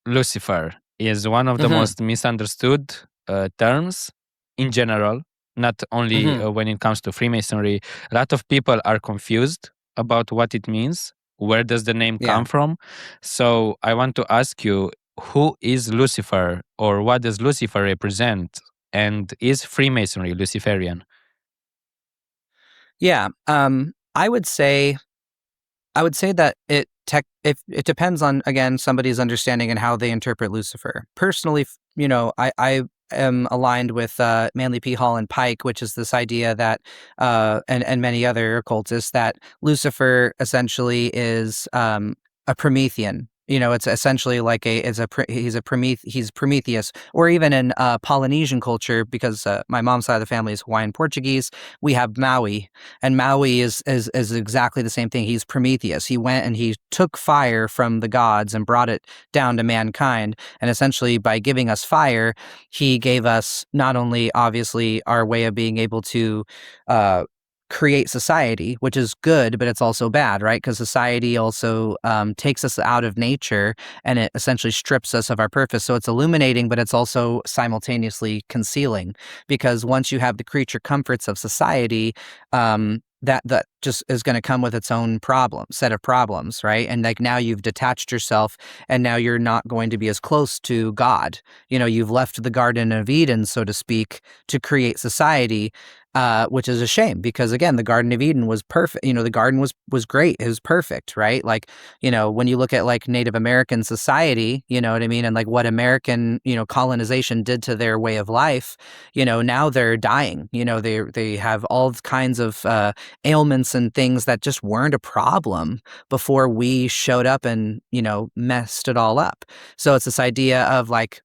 Lucifer is one of the Mhm. most misunderstood terms in general, not only when it comes to Freemasonry. A lot of people are confused about what it means. Where does the name Yeah. come from? So I want to ask you, who is Lucifer, or what does Lucifer represent? And is Freemasonry Luciferian? Yeah. I would say that if it depends on, again, somebody's understanding and how they interpret Lucifer. Personally, I am aligned with Manly P. Hall and Pike, which is this idea that and many other occultists, that Lucifer essentially is a Promethean. It's essentially like he's Prometheus, or even in Polynesian culture, because my mom's side of the family is Hawaiian Portuguese. We have Maui, and Maui is exactly the same thing. He's Prometheus. He went and he took fire from the gods and brought it down to mankind. And essentially, by giving us fire, he gave us not only obviously our way of being able to create society, which is good, but it's also bad, right? Because society also takes us out of nature, and it essentially strips us of our purpose. So it's illuminating, but it's also simultaneously concealing, because once you have the creature comforts of society, that just is going to come with its own set of problems, right? And like, now you've detached yourself, and now you're not going to be as close to God. You've left the Garden of Eden, so to speak, to create society, which is a shame, because again, the Garden of Eden was perfect. The garden was great. It was perfect, right? Like, when you look at like Native American society, you know what I mean, and like what American colonization did to their way of life, now they're dying. They have all kinds of ailments and things that just weren't a problem before we showed up and messed it all up. So it's this idea of like,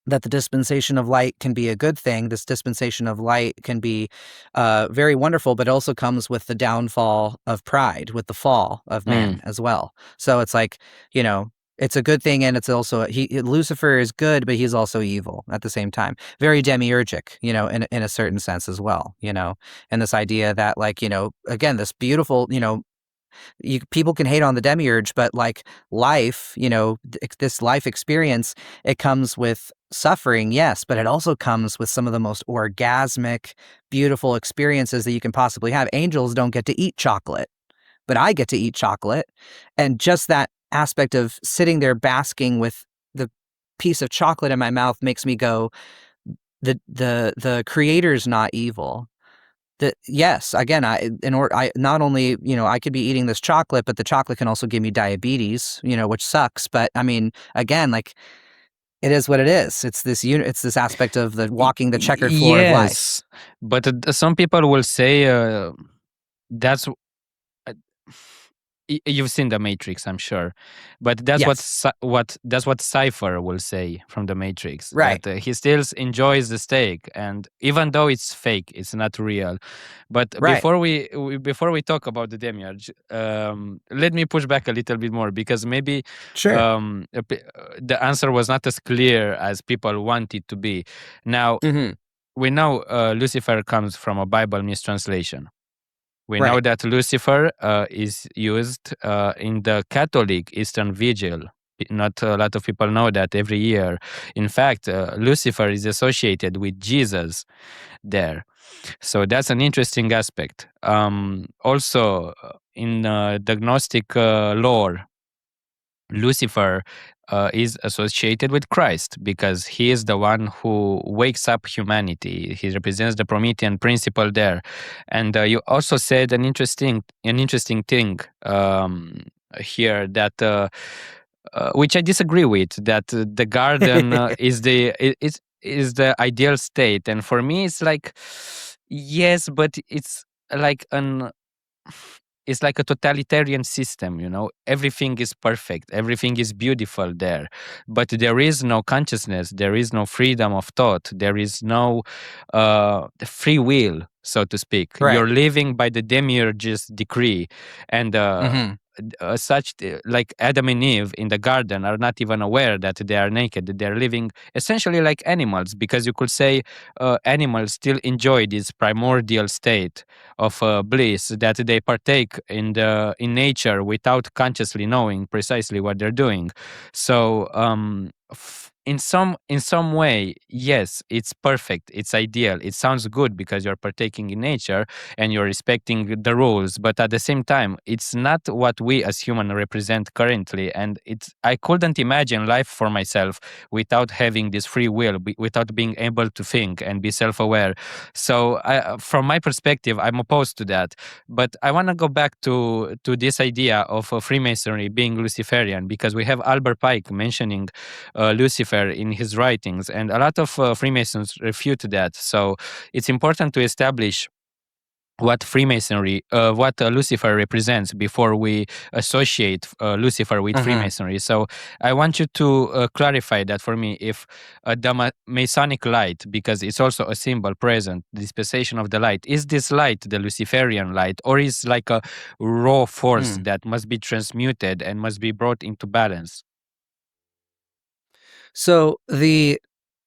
that the dispensation of light can be a good thing. This dispensation of light can be very wonderful, but also comes with the downfall of pride, with the fall of man as well. So it's like, it's a good thing, and it's also Lucifer is good, but he's also evil at the same time. Very demiurgic, in a certain sense as well, and this idea that, like, again, this beautiful, people can hate on the demiurge, but like life, this life experience, it comes with suffering, yes, but it also comes with some of the most orgasmic, beautiful experiences that you can possibly have. Angels don't get to eat chocolate, but I get to eat chocolate. And just that aspect of sitting there basking with the piece of chocolate in my mouth makes me go, the creator's not evil. Yes, again, I not only, I could be eating this chocolate, but the chocolate can also give me diabetes, which sucks. But I mean, again, like, it is what it is. It's this aspect of the walking the checkered floor of life. Yes, but some people will say that's you've seen the Matrix, I'm sure, but that's Yes. what Cypher will say from the Matrix, Right. that he still enjoys the steak, and even though it's fake, it's not real. But Right. before we talk about the demiurge, let me push back a little bit more, because maybe Sure. the answer was not as clear as people want it to be. Now, we know Lucifer comes from a Bible mistranslation. We know Right. that Lucifer is used in the Catholic Eastern Vigil. Not a lot of people know that every year. In fact, Lucifer is associated with Jesus there. So that's an interesting aspect. Also, in the Gnostic lore, Lucifer is associated with Christ, because he is the one who wakes up humanity. He represents the Promethean principle there. And you also said an interesting thing here, that which I disagree with, that the garden is the ideal state. And for me, it's like, yes, but like an it's like a totalitarian system. Everything is perfect, everything is beautiful there, but there is no consciousness, there is no freedom of thought, there is no free will, so to speak. Right. You're living by the demiurge's decree. And like Adam and Eve in the garden are not even aware that they are naked. They are living essentially like animals, because you could say animals still enjoy this primordial state of bliss, that they partake in nature without consciously knowing precisely what they're doing. So in some way, yes, it's perfect, it's ideal, it sounds good because you're partaking in nature and you're respecting the rules, but at the same time, it's not what we as humans represent currently. And I couldn't imagine life for myself without having this free will, without being able to think and be self-aware. So from my perspective, I'm opposed to that. But I want to go back to this idea of Freemasonry being Luciferian, because we have Albert Pike mentioning Lucifer in his writings, and a lot of Freemasons refute that. So it's important to establish what Lucifer represents before we associate Lucifer with Freemasonry. So I want you to clarify that for me. If the Masonic light, because it's also a symbol present, the dispensation of the light, is this light the Luciferian light, or is like a raw force that must be transmuted and must be brought into balance? So the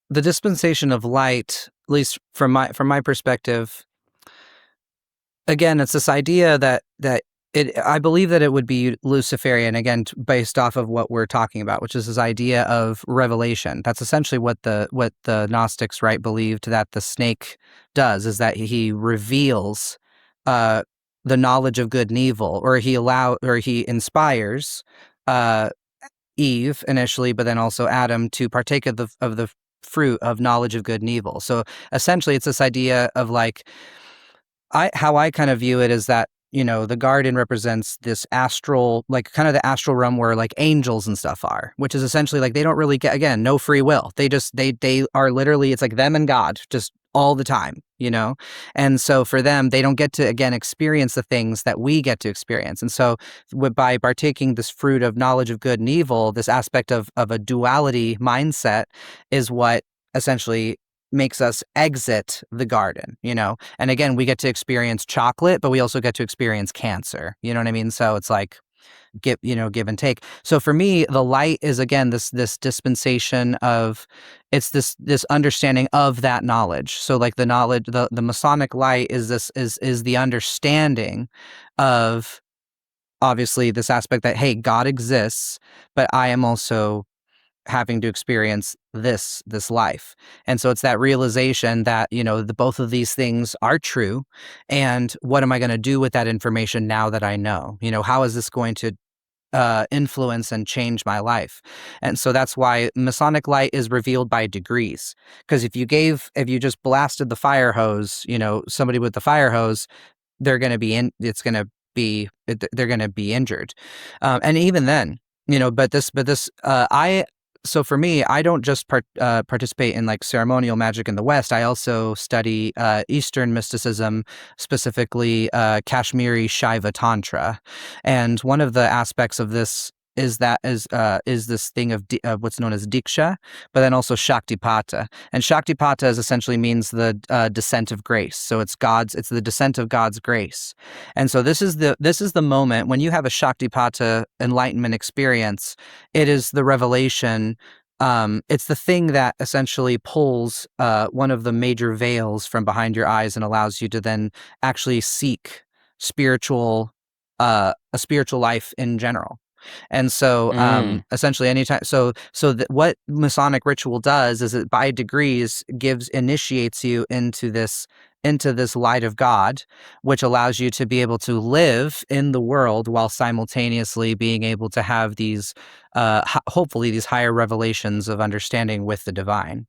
dispensation of light, at least from my perspective, again, it's this idea that I believe that it would be Luciferian, again, based off of what we're talking about, which is this idea of revelation. That's essentially what the Gnostics, right, believed that the snake does, is that he reveals the knowledge of good and evil, or he inspires Eve initially, but then also Adam, to partake of the fruit of knowledge of good and evil. So essentially, it's this idea of like, how I kind of view it is that, the garden represents this astral, like kind of the astral realm where like angels and stuff are, which is essentially like they don't really get, again, no free will. They just, they are literally, it's like them and God just all the time, And so for them, they don't get to, again, experience the things that we get to experience. And so by partaking this fruit of knowledge of good and evil, this aspect of a duality mindset is what essentially makes us exit the garden, And again, we get to experience chocolate, but we also get to experience cancer. You know what I mean? So it's like give and take. So for me, the light is, again, this dispensation of, it's this understanding of that knowledge. So like the knowledge, the Masonic light is the understanding of, obviously, this aspect that, hey, God exists, but I am also having to experience this life. And so it's that realization that, both of these things are true. And what am I going to do with that information now that I know? How is this going to influence and change my life? And so that's why Masonic light is revealed by degrees. Because if you just blasted the fire hose, somebody with the fire hose, they're going to be they're going to be injured. And even then, so for me, I don't just participate in like ceremonial magic in the West. I also study Eastern mysticism, specifically Kashmiri Shaiva Tantra. And one of the aspects of this is this thing of what's known as Diksha, but then also Shaktipata. And Shaktipata essentially means the descent of grace. So it's the descent of God's grace. And so this is the moment when you have a Shaktipata enlightenment experience. It is the revelation. It's the thing that essentially pulls one of the major veils from behind your eyes and allows you to then actually seek a spiritual life in general. And so essentially anytime, what Masonic ritual does is it by degrees initiates you into this light of God, which allows you to be able to live in the world while simultaneously being able to have these hopefully these higher revelations of understanding with the divine.